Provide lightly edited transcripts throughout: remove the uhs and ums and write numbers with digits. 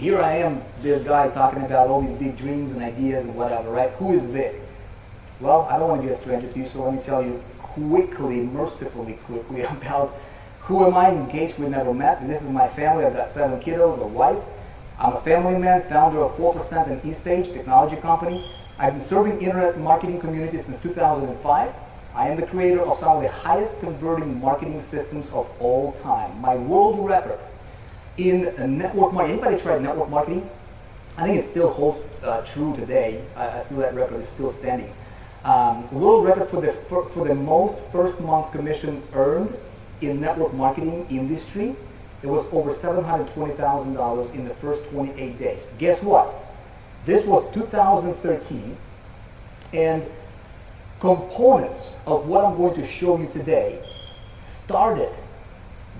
here I am, this guy talking about all these big dreams and ideas and whatever, right? Who is Vick? Well, I don't want to be a stranger to you, so let me tell you quickly, mercifully quickly, about who am I in case we never met. And this is my family. I've got 7 kiddos, a wife. I'm a family man, founder of 4% and E-Stage technology company. I've been serving internet marketing community since 2005. I am the creator of some of the highest converting marketing systems of all time. My world record in network marketing. Anybody tried network marketing? I think it still holds true today. That record is still standing. World record for the most first month commission earned in network marketing industry. It was over $720,000 in the first 28 days. Guess what? This was 2013, and components of what I'm going to show you today started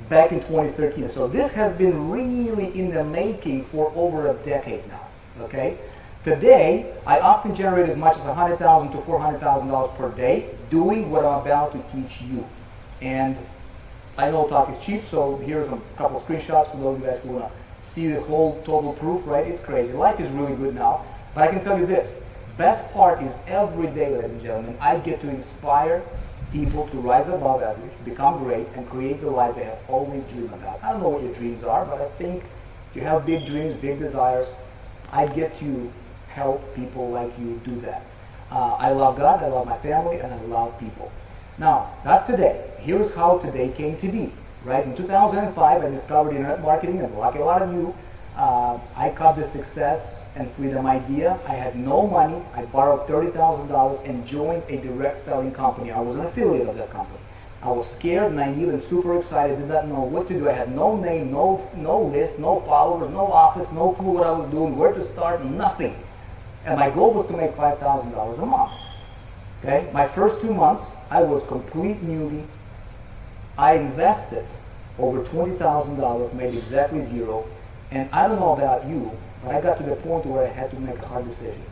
back in 2013. So this has been really in the making for over a decade now, okay? Today, I often generate as much as $100,000 to $400,000 per day doing what I'm about to teach you. And I know talk is cheap, so here's a couple of screenshots for those of you guys who want to see the whole total proof, right? It's crazy. Life is really good now. But I can tell you this. Best part is every day, ladies and gentlemen, I get to inspire people to rise above average, become great, and create the life they have always dreamed about. I don't know what your dreams are, but I think if you have big dreams, big desires, I get to help people like you do that. I love God, I love my family, and I love people. Now, that's today. Here's how today came to be. Right? In 2005, I discovered internet marketing, and like a lot of you, I caught the success and freedom idea. I had no money. I borrowed $30,000 and joined a direct selling company. I was an affiliate of that company. I was scared, naive, and super excited. Did not know what to do. I had no name, no list, no followers, no office, no clue what I was doing, where to start, nothing. And my goal was to make $5,000 a month. Okay? My first 2 months, I was complete newbie. I invested over $20,000, made exactly zero. And I don't know about you, but I got to the point where I had to make a hard decision.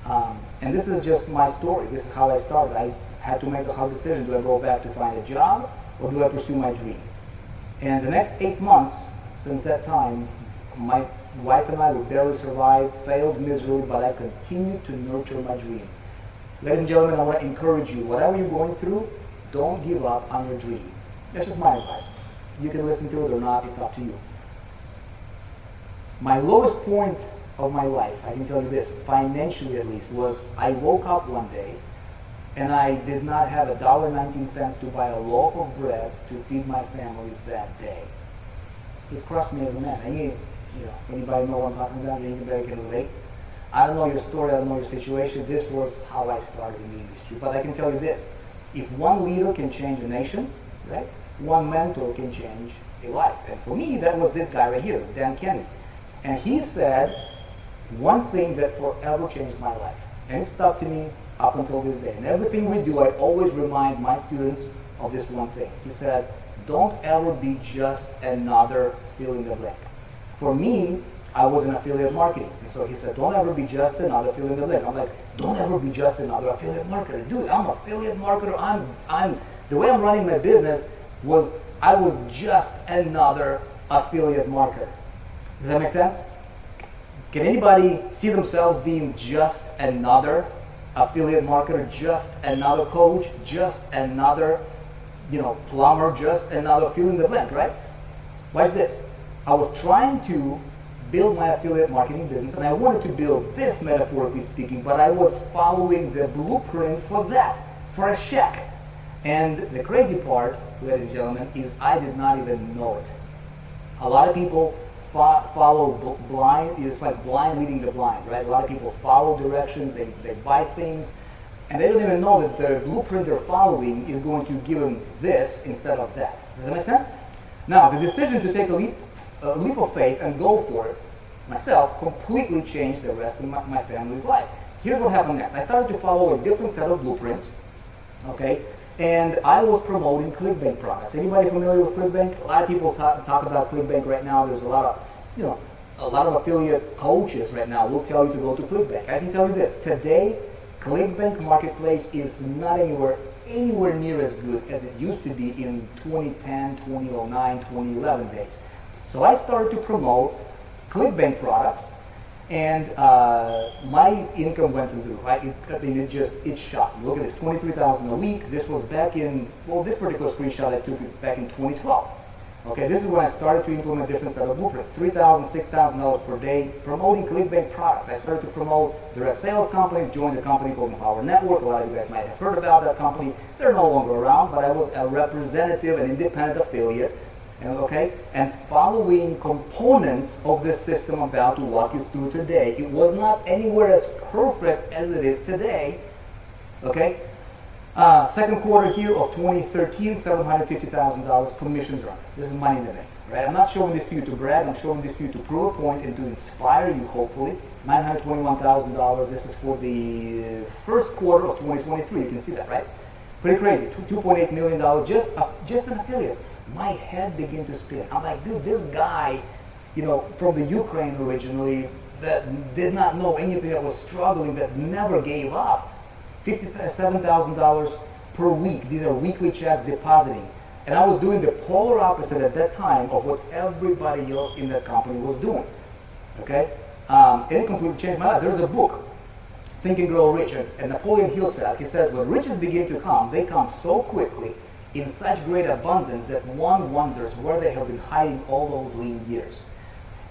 And this is just my story. This is how I started. I had to make a hard decision. Do I go back to find a job, or do I pursue my dream? And the next 8 months, since that time, my wife and I would barely survive, failed miserably, but I continued to nurture my dream. Ladies and gentlemen, I want to encourage you, whatever you're going through, don't give up on your dream. That's just my advice. You can listen to it or not, it's up to you. My lowest point of my life, I can tell you this, financially at least, was I woke up one day and I did not have $1.19 to buy a loaf of bread to feed my family that day. It crushed me as a man. Anybody know what I'm talking about? Anybody can relate? I don't know your story, I don't know your situation. This was how I started in the industry. But I can tell you this, if one leader can change a nation, right? One mentor can change a life. And for me, that was this guy right here, Dan Kennedy. And he said one thing that forever changed my life. And it stuck to me up until this day. And everything we do, I always remind my students of this one thing. He said, don't ever be just another fill in the blank. For me, I was in affiliate marketing. And so he said, don't ever be just another fill in the blank. I'm like, don't ever be just another affiliate marketer. Dude, I'm an affiliate marketer. The way I'm running my business was, I was just another affiliate marketer. Does that make sense? Can anybody see themselves being just another affiliate marketer, just another coach, just another, plumber, just another fill in the blank, right? Why is this? I was trying to build my affiliate marketing business, and I wanted to build this, metaphorically speaking, but I was following the blueprint for that, for a check. And the crazy part, ladies and gentlemen, is I did not even know it. A lot of people follow blind. It's like blind leading the blind, right? A lot of people follow directions, they buy things, and they don't even know that the blueprint they're following is going to give them this instead of that. Does that make sense? Now, the decision to take a leap of faith and go for it myself completely changed the rest of my family's life. Here's what happened next. I started to follow a different set of blueprints, okay? And I was promoting ClickBank products. Anybody familiar with ClickBank? A lot of people talk about ClickBank right now. There's a lot of affiliate coaches right now will tell you to go to ClickBank. I can tell you this, today, ClickBank Marketplace is not anywhere near as good as it used to be in 2010, 2009, 2011 days. So I started to promote ClickBank products, and my income went through the roof. It shot. Look at this, 23,000 a week. This was back in, well, this particular screenshot I took back in 2012. Okay, this is when I started to implement different set of blueprints. $3,000, $6,000 per day promoting ClickBank products. I started to promote direct sales companies, joined a company called Empower Network. A lot of you guys might have heard about that company. They're no longer around, but I was a representative and independent affiliate. And following components of this system I'm about to walk you through today. It was not anywhere as perfect as it is today. Okay? Second quarter here of 2013, $750,000 commissions run. This is money in the bank, right? I'm not showing this for you to brag. I'm showing this for you to prove a point and to inspire you, hopefully. $921,000. This is for the first quarter of 2023. You can see that, right? Pretty crazy. $2.8 million just an affiliate. My head began to spin. I'm like, dude, this guy, from the Ukraine originally, that did not know anything, that was struggling, that never gave up. $57,000 per week. These are weekly checks depositing. And I was doing the polar opposite at that time of what everybody else in that company was doing. Okay? It completely changed my life. There's a book, Think and Grow Rich, and Napoleon Hill says, he says, when riches begin to come, they come so quickly, in such great abundance, that one wonders where they have been hiding all those lean years.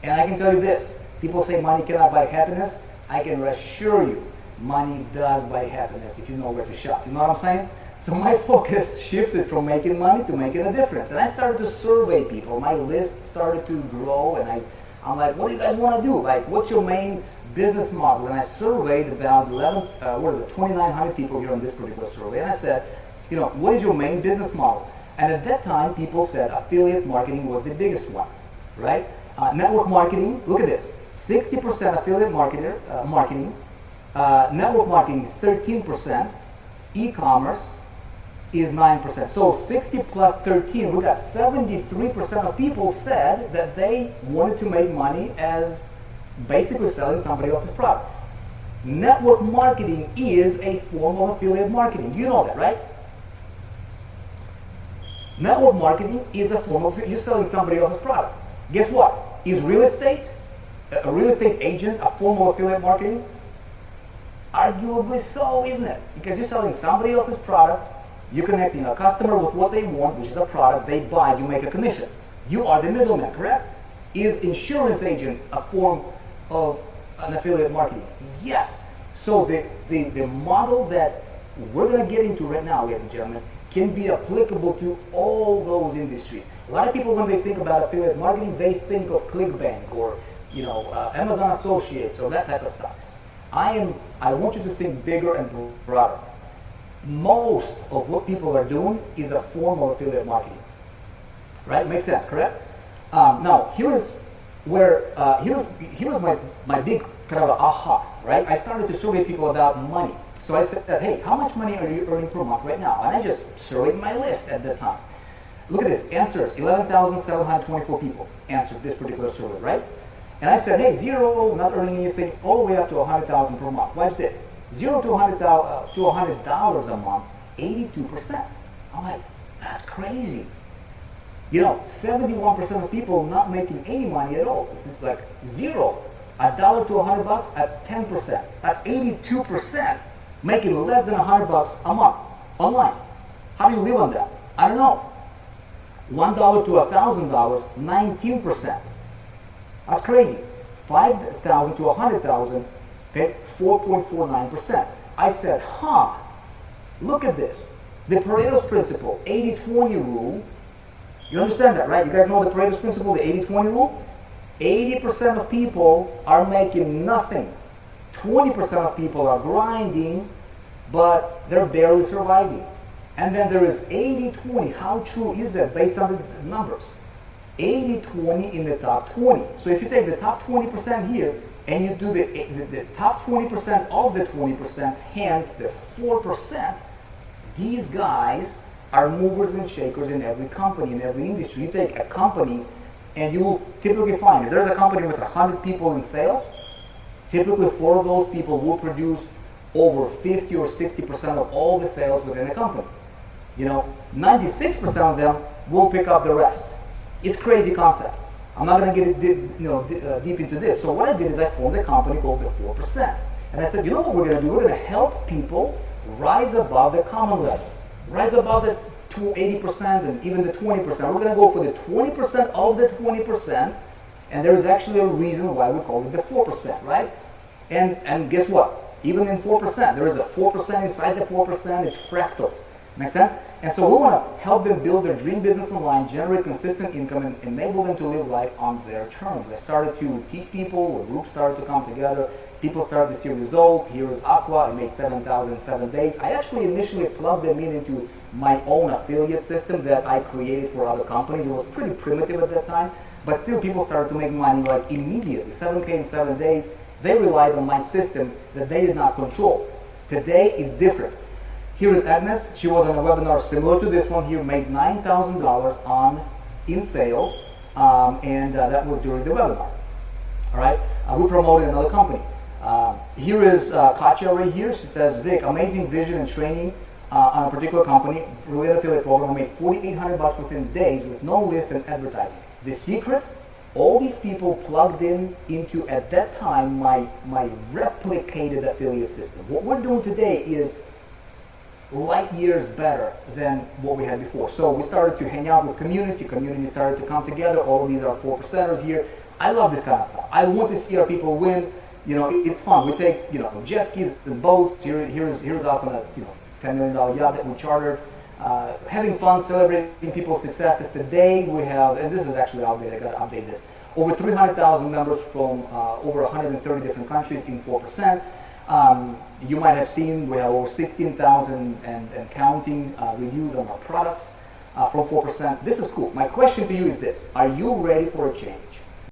And I can tell you this, people say money cannot buy happiness. I can assure you, money does buy happiness if you know where to shop. You know what I'm saying? So my focus shifted from making money to making a difference. And I started to survey people. My list started to grow, and I'm like, what do you guys want to do? Like, what's your main business model? And I surveyed about 2,900 people here on this particular survey. And I said, what is your main business model? And at that time, people said affiliate marketing was the biggest one, right? Network marketing, look at this, 60% affiliate marketing, network marketing 13%, e-commerce is 9%. So 60 plus 13, we got 73% of people said that they wanted to make money as basically selling somebody else's product. Network marketing is a form of affiliate marketing. You know that, right? Network marketing is a form of, you're selling somebody else's product. Guess what? Is real estate, a real estate agent, a form of affiliate marketing? Arguably so, isn't it? Because you're selling somebody else's product, you're connecting a customer with what they want, which is a product, they buy, you make a commission. You are the middleman, correct? Is insurance agent a form of an affiliate marketing? Yes. So the model that we're going to get into right now, ladies and gentlemen, can be applicable to all those industries. A lot of people, when they think about affiliate marketing, they think of ClickBank or Amazon Associates or that type of stuff. I want you to think bigger and broader. Most of what people are doing is a form of affiliate marketing. Right? Makes sense, correct? Now, here's my big kind of aha, right? I started to survey people about money. So I said, hey, how much money are you earning per month right now? And I just surveyed my list at that time. Look at this, answers, 11,724 people answered this particular survey, right? And I said, hey, zero, not earning anything, all the way up to 100,000 per month. Watch this, $0 to $100 a month, 82%. I'm like, that's crazy. 71% of people not making any money at all, like zero. $1 to $100, that's 10%. That's 82%. Making less than $100 a month online. How do you live on that? I don't know. $1 to $1,000, 19%. That's crazy. $5,000 to $100,000, okay, 4.49%. I said, look at this. The Pareto's principle, 80-20 rule. You understand that, right? You guys know the Pareto's principle, the 80-20 rule? 80% of people are making nothing. 20% of people are grinding, but they're barely surviving. And then there is 80-20. How true is that based on the numbers? 80-20 in the top 20. So if you take the top 20% here, and you do the top 20% of the 20%, hence the 4%, these guys are movers and shakers in every company, in every industry. You take a company, and you will typically find, if there's a company with 100 people in sales, typically 4 of those people will produce over 50 or 60% of all the sales within a company. 96% of them will pick up the rest. It's a crazy concept. I'm not going to get deep into this. So what I did is I formed a company called the 4%. And I said, you know what we're going to do? We're going to help people rise above the common level, rise above the 80% and even the 20%. We're going to go for the 20% of the 20%, and there is actually a reason why we call it the 4%, right? And guess what? Even in 4%, there is a 4% inside the 4%. It's fractal. Make sense? And so we want to help them build their dream business online, generate consistent income, and enable them to live life on their terms. I started to teach people, a group started to come together, people started to see results. Here is Aqua, I made $7,000 in 7 days. I actually initially plugged them into my own affiliate system that I created for other companies. It was pretty primitive at that time, but still people started to make money like immediately, 7K in 7 days. They relied on my system that they did not control. Today is different. Here is Agnes. She was on a webinar similar to this one here, made $9,000 in sales, and that was during the webinar. All right, we promoted another company. Here is Katya right here. She says, Vic, amazing vision and training on a particular company, brilliant affiliate program. I made $4,800 within days with no list and advertising. The secret, all these people plugged into, at that time, my replicated affiliate system. What we're doing today is light years better than what we had before. So we started to hang out with community started to come together. All of these are 4%ers here. I love this kind of stuff. I want to see our people win. It's fun. We take, jet skis and boats. Here's us on a, $10 million yacht that we chartered. Having fun, celebrating people's successes. Today we have, and this is actually outdated, I got to update this, over 300,000 members from over 130 different countries in 4%. You might have seen we have over 16,000 and counting reviews on our products from 4%. This is cool. My question to you is this: are you ready for a change?